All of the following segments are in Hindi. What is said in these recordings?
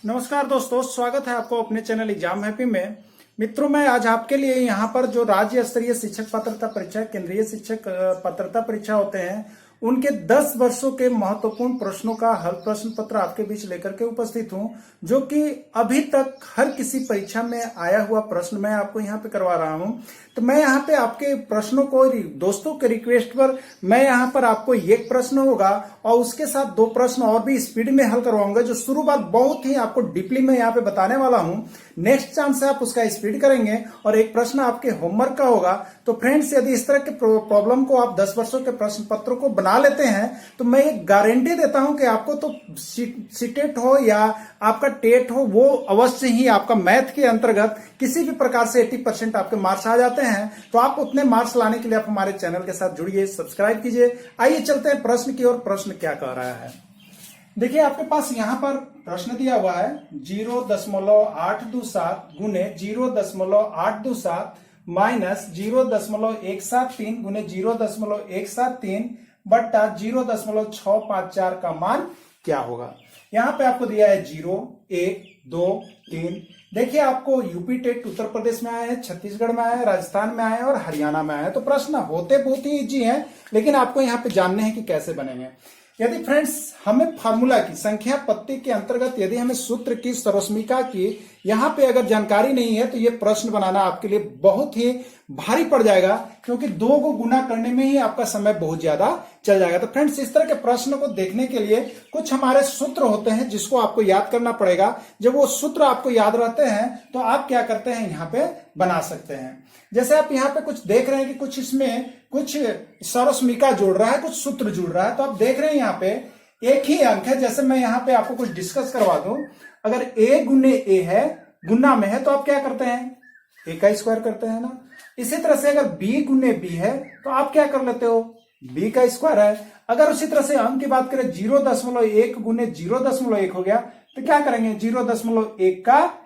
नमस्कार दोस्तों, स्वागत है आपको अपने चैनल एग्जाम हैप्पी में। मित्रों, मैं आज आपके लिए यहाँ पर जो राज्य स्तरीय शिक्षक पात्रता परीक्षा, केंद्रीय शिक्षक पात्रता परीक्षा होते हैं, उनके 10 वर्षों के महत्वपूर्ण प्रश्नों का हल प्रश्न पत्र आपके बीच लेकर के उपस्थित हूं, जो कि अभी तक हर किसी परीक्षा में आया हुआ प्रश्न मैं आपको यहाँ पे करवा रहा हूं। तो मैं यहाँ पे आपके प्रश्नों को दोस्तों के रिक्वेस्ट पर मैं यहाँ पर आपको एक प्रश्न होगा और उसके साथ 2 प्रश्न और भी स्पीड में हल करवाऊंगा, जो शुरुआत बहुत ही आपको डीपली में यहाँ पे बताने वाला हूँ। नेक्स्ट चांस से आप उसका स्पीड करेंगे और एक प्रश्न आपके होमवर्क का होगा। तो फ्रेंड्स, यदि इस तरह के प्रॉब्लम को आप 10 वर्षों के प्रश्न पत्रों को बना लेते हैं तो मैं एक गारंटी देता हूं कि आपको तो सीटेट हो या आपका टेट हो, वो अवश्य ही आपका मैथ के अंतर्गत किसी भी प्रकार से 80% आपके मार्क्स आ जाते हैं। तो आप उतने मार्क्स लाने के लिए आप हमारे चैनल के साथ जुड़िए, सब्सक्राइब कीजिए। आइए चलते हैं प्रश्न की ओर। प्रश्न क्या कह रहा है, देखिए आपके पास यहाँ पर प्रश्न दिया हुआ है 0.827 गुने 0.827 माइनस 0.173 गुने 0.173 बट्टा 0.654 का मान क्या होगा। यहाँ पे आपको दिया है 0, 1, 2, 3। देखिए आपको यूपी टेट उत्तर प्रदेश में आया है, छत्तीसगढ़ में आया है, राजस्थान में आया है और हरियाणा में आया है। तो प्रश्न होते बहुत ही इजी हैं, लेकिन आपको यहाँ पे जानने हैं कि कैसे बनेंगे। यदि फ्रेंड्स हमें फार्मूला की संख्या पत्ती के अंतर्गत यदि हमें सूत्र की सर्वस्मिका की यहाँ पे अगर जानकारी नहीं है तो ये प्रश्न बनाना आपके लिए बहुत ही भारी पड़ जाएगा, क्योंकि 2 को गुना करने में ही आपका समय बहुत ज्यादा चल जाएगा। तो फ्रेंड्स, इस तरह के प्रश्न को देखने के लिए कुछ हमारे सूत्र होते हैं जिसको आपको याद करना पड़ेगा। जब वो सूत्र आपको याद रहते हैं तो आप क्या करते हैं, यहाँ पे बना सकते हैं। जैसे आप यहाँ पे कुछ देख रहे हैं कि कुछ इसमें कुछ सर्वस्मिका जोड़ रहा है, कुछ सूत्र जुड़ रहा है। तो आप देख रहे हैं यहाँ पे एक ही अंक है। जैसे मैं यहाँ पे आपको कुछ डिस्कस करवा दूं, अगर a गुने a है, गुना में है, तो आप क्या करते हैं, a का स्क्वायर करते हैं ना। इसी तरह से अगर b गुने b है तो आप क्या कर लेते हो, b का स्क्वायर है। अगर उसी तरह से अंक की बात करें 0.1 गुने 0.1 हो गया तो क्या करेंगे, 0.1 का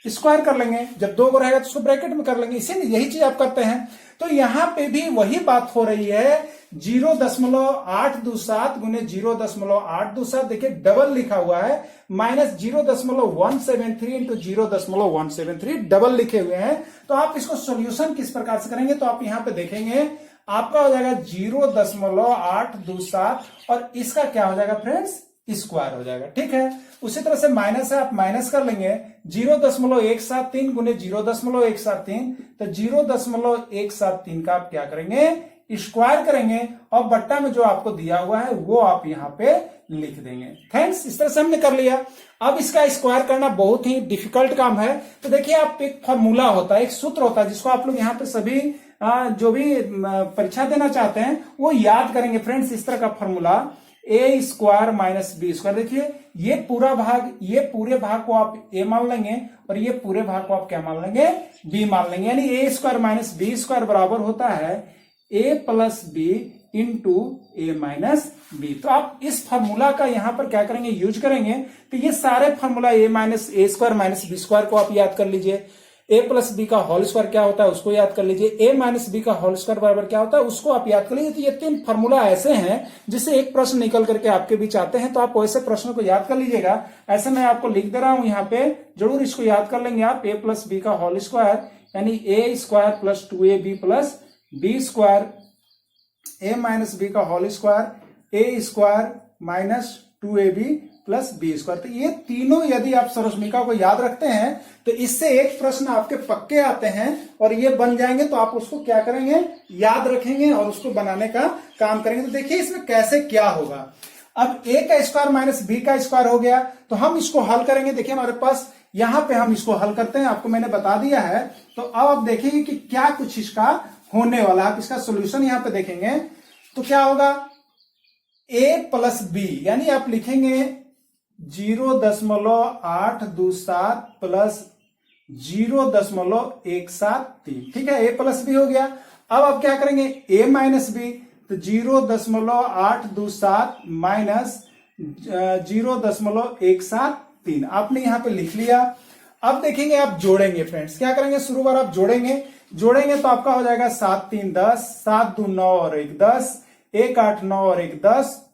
स्क्वायर कर लेंगे। जब 2 को रहेगा तो उसको ब्रैकेट में कर लेंगे। इसीलिए यही चीज आप करते हैं। तो यहां पे भी वही बात हो रही है, 0.827 गुने 0.827, देखिए डबल लिखा हुआ है, माइनस 0.173 इंटू 0.173 डबल लिखे हुए हैं। तो आप इसको सोल्यूशन किस प्रकार से करेंगे, तो आप यहां पे देखेंगे आपका हो जाएगा 0.827 और इसका क्या हो जाएगा फ्रेंड्स, स्क्वायर हो जाएगा। ठीक है, उसी तरह से माइनस है, आप माइनस कर लेंगे 0.173 गुने 0.173, तो 0.173 का आप क्या करेंगे, स्क्वायर करेंगे और बट्टा में जो आपको दिया हुआ है वो आप यहाँ पे लिख देंगे। थैंक्स, इस तरह से हमने कर लिया। अब इसका स्क्वायर करना बहुत ही डिफिकल्ट काम है। तो देखिए, आप एक फॉर्मूला होता है, एक सूत्र होता है, जिसको आप लोग यहाँ पे सभी जो भी परीक्षा देना चाहते हैं वो याद करेंगे। फ्रेंड्स, इस तरह का formula a square minus B square, देखिए ये पूरा भाग, ये पूरे भाग को आप a मान लेंगे और ये पूरे भाग को आप क्या मान लेंगे, b मान लेंगे। यानी a square minus B square बराबर होता है a plus B into A minus B. तो आप इस फॉर्मूला का यहां पर क्या करेंगे, यूज करेंगे। तो ये सारे formula a minus A square minus B square को आप याद कर लीजिए। a प्लस बी का होल स्क्वायर क्या होता है उसको याद कर लीजिए। a माइनस बी का होल स्क्वायर बराबर क्या होता है उसको आप याद कर लीजिए। तो ये 3 फॉर्मूला ऐसे हैं जिससे एक प्रश्न निकल करके आपके बीच आते हैं। तो आप वैसे प्रश्नों को याद कर लीजिएगा। ऐसे मैं आपको लिख दे रहा हूं यहाँ पे, जरूर इसको याद कर लेंगे आप। a प्लस बी का होल स्क्वायर यानी a square plus 2ab plus B square, a minus B का whole square, a square minus 2ab plus B square. तो ये तीनों यदि आप सर्वस्मिका को याद रखते हैं तो इससे एक प्रश्न आपके पक्के आते हैं और ये बन जाएंगे। तो आप उसको क्या करेंगे, याद रखेंगे और उसको बनाने का काम करेंगे। तो देखिए इसमें कैसे क्या होगा। अब a का स्क्वायर माइनस बी का स्क्वायर हो गया, तो हम इसको हल करेंगे। देखिए हमारे पास यहां पे हम इसको हल करते हैं, आपको मैंने बता दिया है। तो अब आप देखेंगे कि क्या कुछ इसका होने वाला। आप इसका सोल्यूशन यहां पे देखेंगे तो क्या होगा, a प्लस बी, यानी आप लिखेंगे 0.827 प्लस 0.173। ठीक है, a प्लस बी हो गया। अब आप क्या करेंगे, a माइनस बी, तो 0.827 माइनस 0.173 आपने यहां पे लिख लिया। अब देखेंगे आप जोड़ेंगे। फ्रेंड्स क्या करेंगे, शुरू बार आप जोड़ेंगे तो आपका हो जाएगा 7 3 10, 7 2 9 और 1 10, 1 8 9 और 1 10,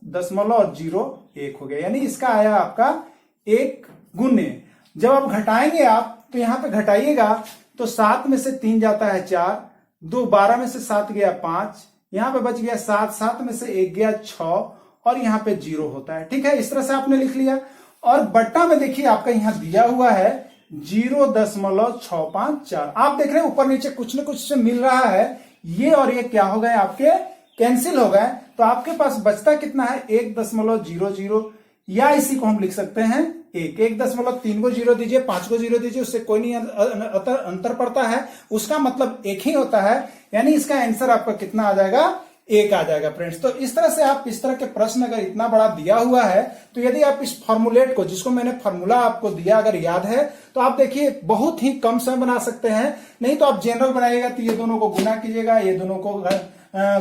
0 1 हो गया। यानी इसका आया आपका 1 गुने जब आप घटाएंगे आप तो यहां पे घटाइएगा तो 7 में से 3 जाता है 4, 2 12 में से 7 गया 5, यहां पे बच गया 7, 7 में से 1 गया 6 और यहां पे 0 होता है। ठीक है, इस तरह से आपने लिख लिया। और बट्टा में देखिए आपका यहां दिया हुआ है 0.654। आप देख रहे हैं ऊपर नीचे कुछ न कुछ से मिल रहा है, ये और ये क्या हो गए आपके कैंसिल हो गए। तो आपके पास बचता कितना है 1.00, या इसी को हम लिख सकते हैं 1.3 को 0 दीजिए, 5 को 0 दीजिए, उससे कोई नहीं अंतर पड़ता है, उसका मतलब एक ही होता है। यानी इसका आंसर आपका कितना आ जाएगा 1 आ जाएगा फ्रेंड्स। तो इस तरह से आप इस तरह के प्रश्न अगर इतना बड़ा दिया हुआ है तो यदि आप इस फॉर्मूलेट को, जिसको मैंने फॉर्मूला आपको दिया अगर याद है तो आप देखिए बहुत ही कम समय बना सकते हैं। नहीं तो आप जनरल बनाइएगा तो ये दोनों को गुना कीजिएगा, ये दोनों को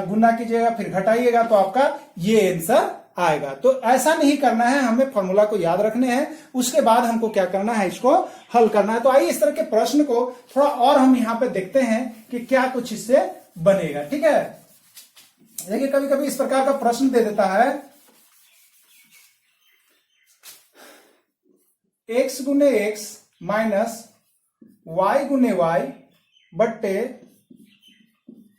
गुना कीजिएगा, फिर घटाइएगा तो आपका ये आंसर आएगा। तो ऐसा नहीं करना है, हमें फॉर्मूला को याद रखने हैं, उसके बाद हमको क्या करना है, इसको हल करना है। तो आइए इस तरह के प्रश्न को थोड़ा और हम यहां पे देखते हैं कि क्या कुछ इससे बनेगा। ठीक है, देखिए कभी कभी इस प्रकार का प्रश्न दे देता है x गुने x माइनस y गुने y बट्टे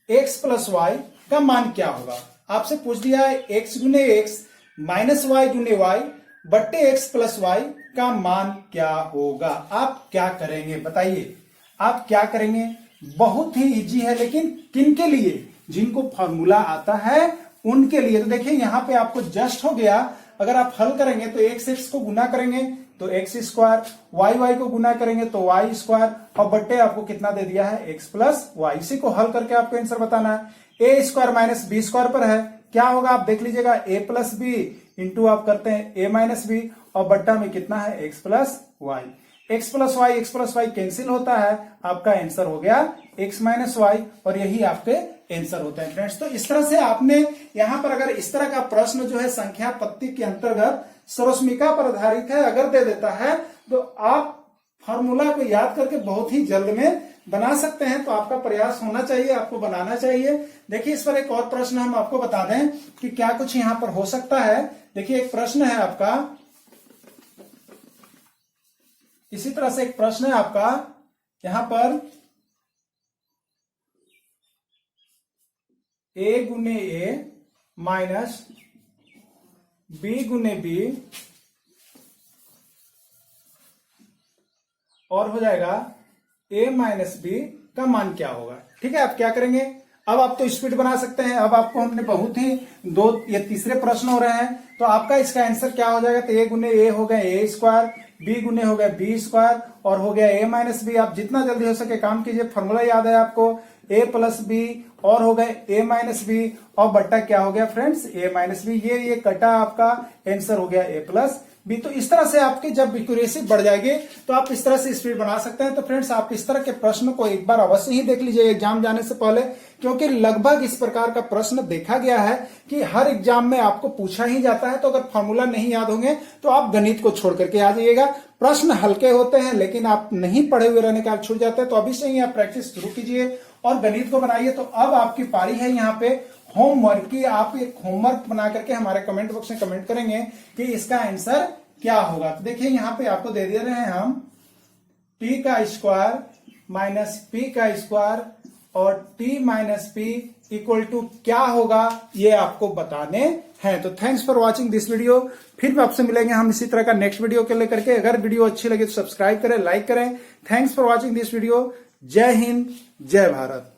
x प्लस y का मान क्या होगा। आपसे पूछ दिया है x गुने x माइनस y गुने y बट्टे x प्लस y का मान क्या होगा। आप क्या करेंगे बताइए, आप क्या करेंगे। बहुत ही इजी है, लेकिन किन के लिए, जिनको फॉर्मूला आता है उनके लिए। तो देखिए यहां पे आपको जस्ट हो गया, अगर आप हल करेंगे तो x x को गुना करेंगे तो x स्क्वायर, y y को गुना करेंगे तो y स्क्वायर, और बट्टे आपको कितना दे दिया है x प्लस y। इसी को हल करके आपको आंसर बताना है। a square minus b square पर है, क्या होगा आप देख लीजिएगा, a प्लस बी इंटू आप करते हैं a माइनस बी, और बट्टा में कितना है x plus Y. x plus Y cancel होता है, आपका आंसर हो गया x माइनस वाई, और यही आपके आंसर होता है फ्रेंड्स। तो इस तरह से आपने यहां पर अगर इस तरह का प्रश्न जो है संख्या पत्ती के अंतर्गत सर्वस्मिका पर आधारित है अगर दे देता है तो आप फॉर्मूला को याद करके बहुत ही जल्द में बना सकते हैं। तो आपका प्रयास होना चाहिए, आपको बनाना चाहिए। देखिए इस पर एक और प्रश्न हम आपको बता दें कि क्या कुछ यहां पर हो सकता है। देखिए एक प्रश्न है आपका, इसी तरह से एक प्रश्न है आपका यहां पर a गुने a माइनस b गुने b और हो जाएगा a माइनस b का मान क्या होगा। ठीक है, आप क्या करेंगे, अब आप तो स्पीड बना सकते हैं। अब आपको हमने बहुत ही 2 या तीसरे प्रश्न हो रहे हैं, तो आपका इसका आंसर क्या हो जाएगा, तो a गुने a हो गया a स्क्वायर, b गुने हो गया b स्क्वायर, और हो गया a माइनस बी। आप जितना जल्दी हो सके काम कीजिए, फॉर्मूला याद है आपको, a प्लस बी और हो गए a माइनस बी, और बट्टा क्या हो गया फ्रेंड्स a माइनस बी। ये कटा, आपका आंसर हो गया a प्लस बी। तो इस तरह से आपकी जब एक्यूरेसी बढ़ जाएगी तो आप इस तरह से स्पीड बना सकते हैं। तो फ्रेंड्स आप इस तरह के प्रश्न को एक बार अवश्य ही देख लीजिए एग्जाम जाने से पहले, क्योंकि लगभग इस प्रकार का प्रश्न देखा गया है कि हर एग्जाम में आपको पूछा ही जाता है। तो अगर फॉर्मूला नहीं याद होंगे तो आप गणित को छोड़ करके आ जाइएगा। प्रश्न हल्के होते हैं लेकिन आप नहीं पढ़े हुए रहने का छूट जाते हैं। तो अभी से ही आप प्रैक्टिस शुरू कीजिए और गणित को बनाइए। तो अब आपकी पारी है यहाँ पे होमवर्क की। आप एक होमवर्क बना करके हमारे कमेंट बॉक्स में कमेंट करेंगे कि इसका आंसर क्या होगा। तो देखिए यहाँ पे आपको दे रहे हैं हम t का स्क्वायर माइनस p का स्क्वायर और t minus p equal to क्या होगा, ये आपको बताने हैं। तो thanks for watching this video. फिर भी आपसे मिलेंगे हम इसी तरह का नेक्स्ट वीडियो के लेकर के। अगर वीडियो अच्छी लगे तो सब्सक्राइब करें, लाइक करें। Thanks for watching this video. जय हिंद, जय भारत।